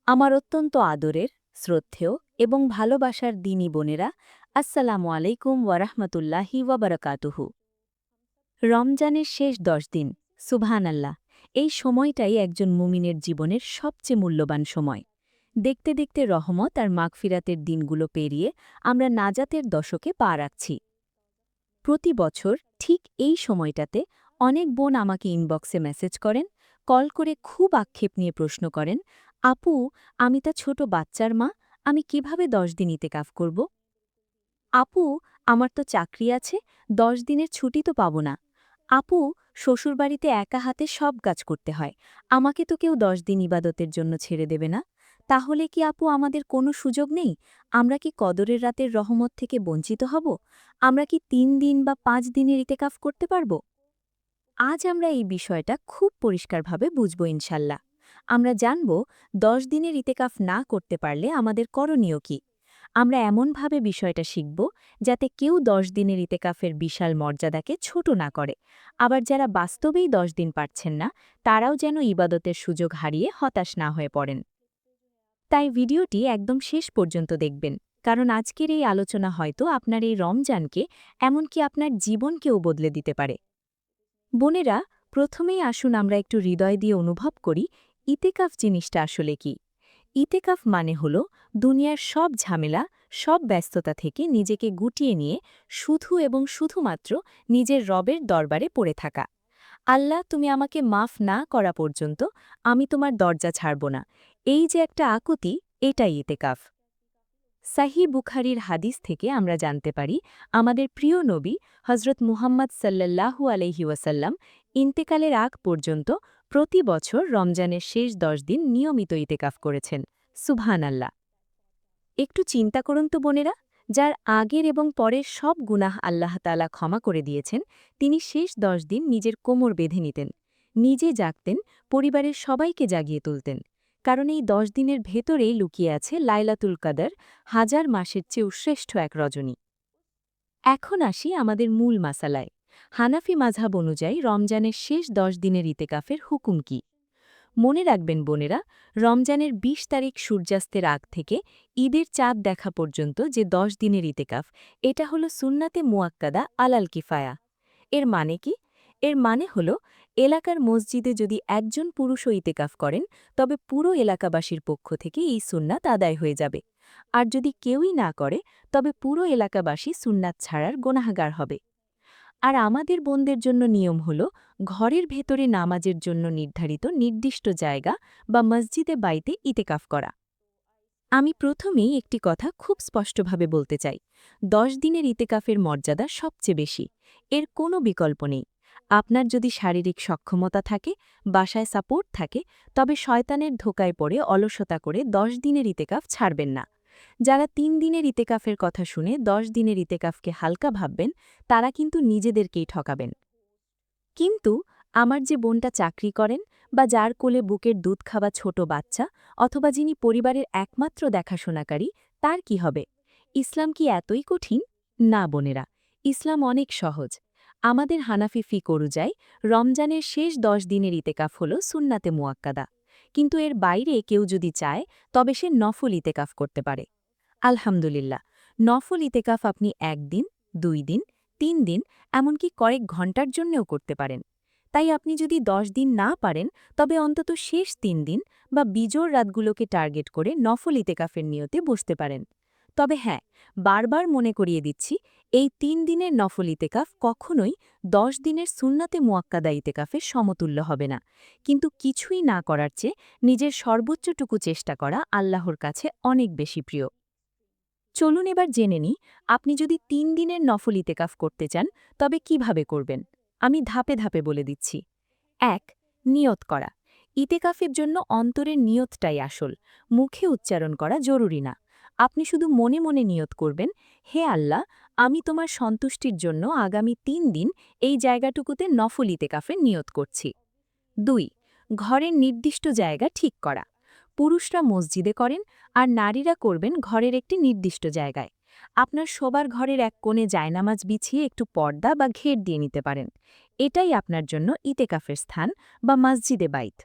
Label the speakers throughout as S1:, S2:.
S1: আমার অত্যন্ত আদরের, শ্রদ্ধেয় এবং ভালোবাসার দিনী বোনেরা, আসসালামু আলাইকুম ওয়ারাহমাতুল্লাহি ওয়াবারাকাতুহু। রমজানের শেষ ১০ দিন, সুবহানাল্লাহ, এই সময়টাই একজন মুমিনের জীবনের সবচেয়ে মূল্যবান সময়। দেখতে দেখতে রহমত আর মাগফিরাতের দিনগুলো পেরিয়ে আমরা নাজাতের দশকে পা রাখছি। প্রতি বছর ঠিক এই সময়টাতে অনেক বোন আমাকে ইনবক্সে মেসেজ করেন, কল করে খুব আক্ষেপ নিয়ে প্রশ্ন করেন, আপু, আমি তা ছোট বাচ্চার মা, আমি কিভাবে ১০ দিন ইতেকাফ করব? আপু, আমার তো চাকরি আছে, ১০ দিনের ছুটি তো পাব না। আপু, শ্বশুরবাড়িতে একা হাতে সব কাজ করতে হয়, আমাকে তো কেউ ১০ দিন ইবাদতের জন্য ছেড়ে দেবে না। তাহলে কি আপু আমাদের কোনো সুযোগ নেই? আমরা কি কদরের রাতের রহমত থেকে বঞ্চিত হব? আমরা কি ৩ দিন বা ৫ দিনের ইতেকাফ করতে পারব? আজ আমরা এই বিষয়টা খুব পরিষ্কারভাবে বুঝব ইনশাল্লাহ। আমরা জানব ১০ দিনের ইতেকাফ না করতে পারলে আমাদের করণীয় কি। আমরা এমনভাবে বিষয়টা শিখব যাতে কেউ ১০ দিনের ইতেকাফের বিশাল মর্যাদাকে ছোট না করে, আবার যারা বাস্তবেই ১০ দিন পারছেন না তারাও যেন ইবাদতের সুযোগ হারিয়ে হতাশ না হয়ে পড়েন। তাই ভিডিওটি একদম শেষ পর্যন্ত দেখবেন, কারণ আজকের এই আলোচনা হয়তো আপনার এই রমজানকে, এমনকি আপনার জীবনকেও বদলে দিতে পারে। বোনেরা, প্রথমেই আসুন আমরা একটু হৃদয় দিয়ে অনুভব করি ইতেকাফ জিনিসটা আসলে কি। ইতেকাফ মানে হল দুনিয়ার সব ঝামেলা, সব ব্যস্ততা থেকে নিজেকে গুটিয়ে নিয়ে শুধু এবং শুধুমাত্র নিজের রবের দরবারে পড়ে থাকা। আল্লাহ, তুমি আমাকে মাফ না করা পর্যন্ত আমি তোমার দরজা ছাড়ব না, এই যে একটা আকুতি, এটাই ইতেকাফ। সাহি বুখারির হাদিস থেকে আমরা জানতে পারি আমাদের প্রিয় নবী হজরত মুহাম্মদ সাল্লাল্লাহু আলাইহি ওয়াসাল্লাম ইন্তেকালের আগ পর্যন্ত প্রতি বছর রমজানের শেষ ১০ দিন নিয়মিত ইতেকাফ করেছেন। সুবহানাল্লাহ। একটু চিন্তা করুন তো বোনেরা, যার আগের এবং পরের সব গুনাহ আল্লাহ তাআলা ক্ষমা করে দিয়েছেন, তিনি শেষ ১০ দিন নিজের কোমর বেঁধে নিতেন, নিজে জাগতেন, পরিবারের সবাইকে জাগিয়ে তুলতেন। কারণ এই ১০ দিনের ভেতরেই লুকিয়ে আছে লাইলাতুল কাদর, হাজার মাসের চেয়েও শ্রেষ্ঠ এক রজনী। এখন আসি আমাদের মূল মাসালায়। হানাফি মাযহাব অনুযায়ী রমজানের শেষ ১০ দিনের ইতেকাফের হুকুম কি? মনে রাখবেন বোনেরা, রমজানের ২০ তারিখ সূর্যাস্তের আগ থেকে ঈদের চাঁদ দেখা পর্যন্ত যে ১০ দিনের ইতেকাফ, এটা হলো সুন্নাতে মুয়াক্কাদা আলাল কিফায়া। এর মানে কি? এর মানে হল এলাকার মসজিদে যদি একজন পুরুষও ইতেকাফ করেন, তবে পুরো এলাকাবাসীর পক্ষ থেকে এই সুন্নাত আদায় হয়ে যাবে। আর যদি কেউই না করে, তবে পুরো এলাকাবাসী সুন্নাত ছাড়ার গোনাহগার হবে। আর আমাদের বোনদের জন্য নিয়ম হল ঘরের ভেতরে নামাজের জন্য নির্ধারিত নির্দিষ্ট জায়গা বা মসজিদে বাইতে ইতেকাফ করা। আমি প্রথমেই একটি কথা খুব স্পষ্টভাবে বলতে চাই, ১০ দিনের ইতেকাফের মর্যাদা সবচেয়ে বেশি, এর কোনো বিকল্প নেই। আপনার যদি শারীরিক সক্ষমতা থাকে, বাসায় সাপোর্ট থাকে, তবে শয়তানের ধোকায় পড়ে অলসতা করে ১০ দিনের ইতেকাফ ছাড়বেন না। যারা ৩ দিনের ইতেকাফের কথা শুনে ১০ দিনের ইতেকাফকে হালকা ভাববেন, তারা কিন্তু নিজেদেরকেই ঠকাবেন। কিন্তু আমার যে বোনটা চাকরি করেন, বা যার কোলে বুকের দুধ খাওয়া ছোট বাচ্চা, অথবা যিনি পরিবারের একমাত্র দেখাশোনাকারী, তার কি হবে? ইসলাম কি এতই কঠিন? না বোনেরা, ইসলাম অনেক সহজ। আমাদের হানাফি ফিক অনুযায়ী রমজানের শেষ ১০ দিনের ইতেকাফ হল সুন্নাতে মুয়াক্কাদা। কিন্তু এর বাইরে কেউ যদি চায়, তবে সে নফল ইতেকাফ করতে পারে। আলহামদুলিল্লাহ, নফল ইতেকাফ আপনি ১ দিন, ২ দিন, ৩ দিন, এমনকি কয়েক ঘণ্টার জন্যেও করতে পারেন। তাই আপনি যদি ১০ দিন না পারেন, তবে অন্তত শেষ ৩ দিন বা বিজোড় রাতগুলোকে টার্গেট করে নফল ইতেকাফের নিয়তে বসতে পারেন। তবে হ্যাঁ, বারবার মনে করিয়ে দিচ্ছি, এই ৩ দিনের নফল ইতেকাফ কখনোই ১০ দিনের সুন্নাতে মুয়াক্কাদা ইতেকাফের সমতুল্য হবে না। কিন্তু কিছুই না করার চেয়ে নিজের সর্বোচ্চটুকু চেষ্টা করা আল্লাহর কাছে অনেক বেশি প্রিয়। চলুন এবার জেনে নিই, আপনি যদি ৩ দিনের নফল ইতেকাফ করতে চান, তবে কিভাবে করবেন। আমি ধাপে ধাপে বলে দিচ্ছি। ১. নিয়ত করা। ইতেকাফের জন্য অন্তরের নিয়তটাই আসল, মুখে উচ্চারণ করা জরুরি না। আপনি শুধু মনে মনে নিয়ত করবেন, হে আল্লাহ, আমি তোমার সন্তুষ্টির জন্য আগামী ৩ দিন এই জায়গাটুকুতে নফল ইতেকাফের নিয়ত করছি। ২. ঘরের নির্দিষ্ট জায়গা ঠিক করা। পুরুষরা মসজিদে করেন, আর নারীরা করবেন ঘরের একটি নির্দিষ্ট জায়গায়। আপনার শোবার ঘরের এক কোণে জায়নামাজ বিছিয়ে একটু পর্দা বা ঘের দিয়ে নিতে পারেন। এটাই আপনার জন্য ইতেকাফের স্থান বা মসজিদে বাইত।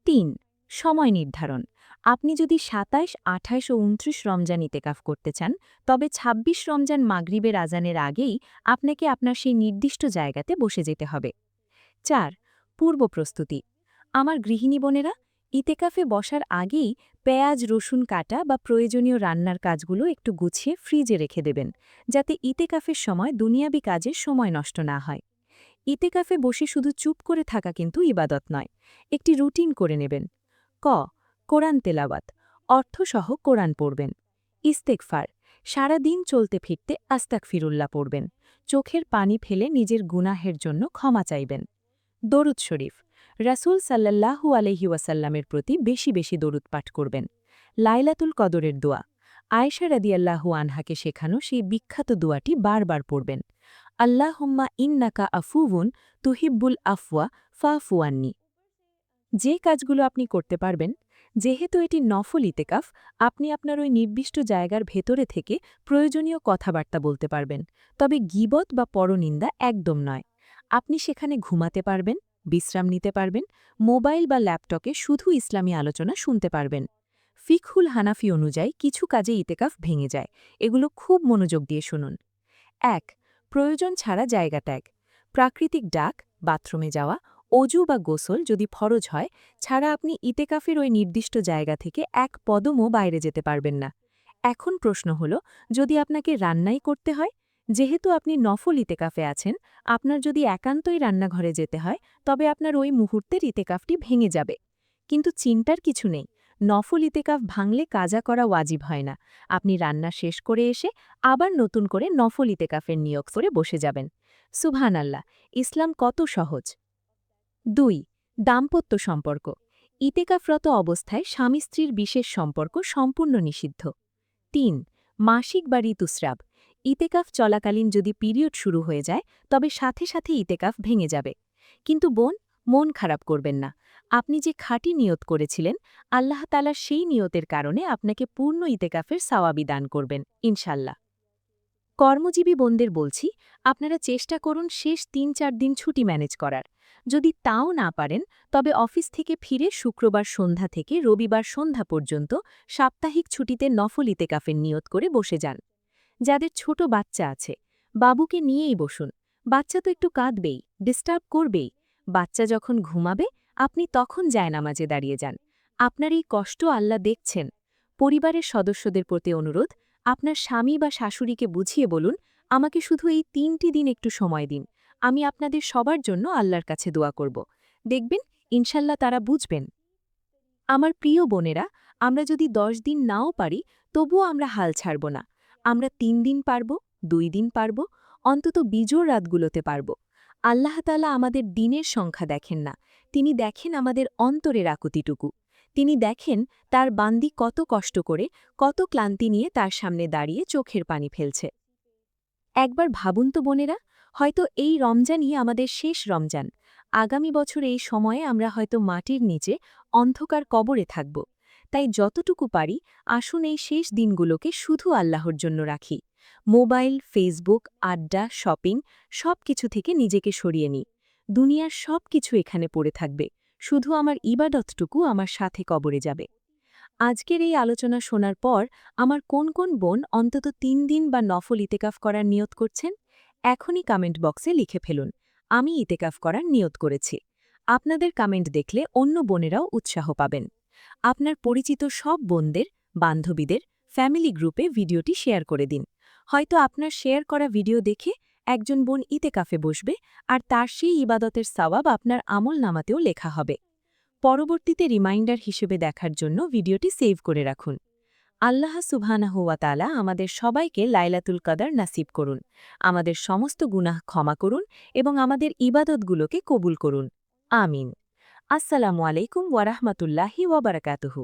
S1: ৩. সময় নির্ধারণ। আপনি যদি ২৭, ২৮ ও ২৯ রমজান ইতেকাফ করতে চান, তবে ২৬ রমজান মাগরিবের আজানের আগেই আপনাকে আপনার সেই নির্দিষ্ট জায়গাতে বসে যেতে হবে। ৪. পূর্ব প্রস্তুতি। আমার গৃহিণী বোনেরা, ইতেকাফে বসার আগেই পেঁয়াজ রসুন কাটা বা প্রয়োজনীয় রান্নার কাজগুলো একটু গুছিয়ে ফ্রিজে রেখে দেবেন, যাতে ইতেকাফের সময় দুনিয়াবি কাজে সময় নষ্ট না হয়। ইতেকাফে বসে শুধু চুপ করে থাকা কিন্তু ইবাদত নয়, একটি রুটিন করে নেবেন। ক. কোরআন তেলাওয়াত, অর্থসহ কোরআন পড়বেন। ইস্তেগফার, সারা দিন চলতে ফিরতে আস্তাগফিরুল্লাহ পড়বেন। চোখের পানি ফেলে নিজের গুনাহের জন্য ক্ষমা চাইবেন। দরুদ শরীফ, রাসূল সাল্লাল্লাহু আলাইহি ওয়াসাল্লামের প্রতি বেশি বেশি দরুদ পাঠ করবেন। লাইলাতুল কদরের দোয়া, আয়েশা রাদিয়াল্লাহু আনহাকে শেখানো সেই বিখ্যাত দোয়াটি বারবার পড়বেন। আল্লাহুম্মা ইন্নাকা আফুউন তুহিব্বুল আফওয়া ফাফু আন্নি। যে কাজগুলো আপনি করতে পারবেন, যেহেতু এটি নফল ইতেকাফ, আপনি আপনার ওই নির্দিষ্ট জায়গার ভেতরে থেকে প্রয়োজনীয় কথাবার্তা বলতে পারবেন, তবে গীবত বা পরনিন্দা একদম নয়। আপনি সেখানে ঘুমাতে পারবেন, বিশ্রাম নিতে পারবেন, মোবাইল বা ল্যাপটপে শুধু ইসলামী আলোচনা শুনতে পারবেন। ফিকহুল হানাফি অনুযায়ী কিছু কাজে ইতেকাফ ভেঙে যায়, এগুলো খুব মনোযোগ দিয়ে শুনুন। ১. প্রয়োজন ছাড়া জায়গা ত্যাগ। প্রাকৃতিক ডাক, বাথরুমে যাওয়া, অজু বা গোসল যদি ফরজ হয়, ছাড়া আপনি ইতেকাফের ওই নির্দিষ্ট জায়গা থেকে এক কদমও বাইরে যেতে পারবেন না। এখন প্রশ্ন হল, যদি আপনাকে রান্নাই করতে হয়? যেহেতু আপনি নফল ইতেকাফে আছেন, আপনার যদি একান্তই রান্নাঘরে যেতে হয়, তবে আপনার ওই মুহূর্তের ইতেকাফটি ভেঙে যাবে। কিন্তু চিন্তার কিছু নেই, নফল ইতেকাফ ভাঙলে কাজা করা ওয়াজিব হয় না। আপনি রান্না শেষ করে এসে আবার নতুন করে নফল ইতেকাফের নিয়োগ করে বসে যাবেন। সুবহানাল্লাহ, ইসলাম কত সহজ। ২. দাম্পত্য সম্পর্ক। ইতেকাফরত অবস্থায় স্বামী স্ত্রীর বিশেষ সম্পর্ক সম্পূর্ণ নিষিদ্ধ। ৩. মাসিক বা ঋতুস্রাব। ইতেকাফ চলাকালীন যদি পিরিয়ড শুরু হয়ে যায়, তবে সাথে সাথে ইতেকাফ ভেঙে যাবে। কিন্তু বোন, মন খারাপ করবেন না। আপনি যে খাঁটি নিয়ত করেছিলেন, আল্লাহ তাআলা সেই নিয়তের কারণে আপনাকে পূর্ণ ইতেকাফের সওয়াবি দান করবেন, ইনশাল্লাহ। কর্মজীবী বোনদের বলছি, আপনারা চেষ্টা করুন শেষ ৩-৪ দিন ছুটি ম্যানেজ করার। যদি তাও না পারেন, তবে অফিস থেকে ফিরে শুক্রবার সন্ধ্যা থেকে রবিবার সন্ধ্যা পর্যন্ত সাপ্তাহিক ছুটিতে নফল ইতেকাফের নিয়ত করে বসে যান। যাদের ছোট বাচ্চা আছে, বাবুকে নিয়েই বসুন। বাচ্চা তো একটু কাঁদবেই, ডিস্টার্ব করবেই। বাচ্চা যখন ঘুমাবে, আপনি তখন জায়নামাজে দাঁড়িয়ে যান। আপনার এই কষ্ট আল্লাহ দেখছেন। পরিবারের সদস্যদের প্রতি অনুরোধ, আপনার স্বামী বা শাশুড়িকে বুঝিয়ে বলুন, আমাকে শুধু এই ৩টি দিন একটু সময় দিন। আমি আপনাদের সবার জন্য আল্লাহর কাছে দোয়া করব। দেখবেন, ইনশাল্লাহ তারা বুঝবেন। আমার প্রিয় বোনেরা, আমরা যদি ১০ দিন নাও পারি, তবুও আমরা হাল ছাড়ব না। আমরা ৩ দিন পারব, ২ দিন পারব, অন্তত বিজোড় রাতগুলোতে পারব। আল্লাহ তাআলা আমাদের দিনের সংখ্যা দেখেন না, তিনি দেখেন আমাদের অন্তরের আকুতিটুকু। তিনি দেখেন তার বান্দি কত কষ্ট করে, কত ক্লান্তি নিয়ে তার সামনে দাঁড়িয়ে চোখের পানি ফেলছে। একবার ভাবুন তো বোনেরা, হয়তো এই রমজানই আমাদের শেষ রমজান। আগামী বছর এই সময়ে আমরা হয়তো মাটির নিচে অন্ধকার কবরে থাকব। তাই যতটুকু পারি, আসুন এই শেষ দিনগুলোকে শুধু আল্লাহর জন্য রাখি। মোবাইল, ফেসবুক, আড্ডা, শপিং সব কিছু থেকে নিজেকে সরিয়ে নিই। দুনিয়ার সব কিছু এখানে পড়ে থাকবে, শুধু আমার ইবাদতটুকু আমার সাথে কবরে যাবে। আজকের এই আলোচনা শোনার পর আমার কোন কোন বোন অন্তত ৩ দিন বা নফল ইতেকাফ করার নিয়ত করছেন? এখনই কমেন্ট বক্সে লিখে ফেলুন, আমি ইতেকাফ করার নিয়ত করেছি। আপনাদের কমেন্ট দেখলে অন্য বোনেরাও উৎসাহ পাবেন। আপনার পরিচিত সব বোনদের, বান্ধবীদের, ফ্যামিলি গ্রুপে ভিডিওটি শেয়ার করে দিন। হয়তো আপনার শেয়ার করা ভিডিও দেখে একজন বোন ইতেকাফে বসবে, আর তার সেই ইবাদতের সওয়াব আপনার আমল নামাতেও লেখা হবে। পরবর্তীতে রিমাইন্ডার হিসেবে দেখার জন্য ভিডিওটি সেভ করে রাখুন। আল্লাহ সুবহানাহু ওয়া তাআলা আমাদের সবাইকে লাইলাতুল কদর নাসিব করুন, আমাদের সমস্ত গুনাহ ক্ষমা করুন এবং আমাদের ইবাদতগুলোকে কবুল করুন। আমিন। আসসালামু আলাইকুম ওয়া রাহমাতুল্লাহি ওয়া বারাকাতুহু।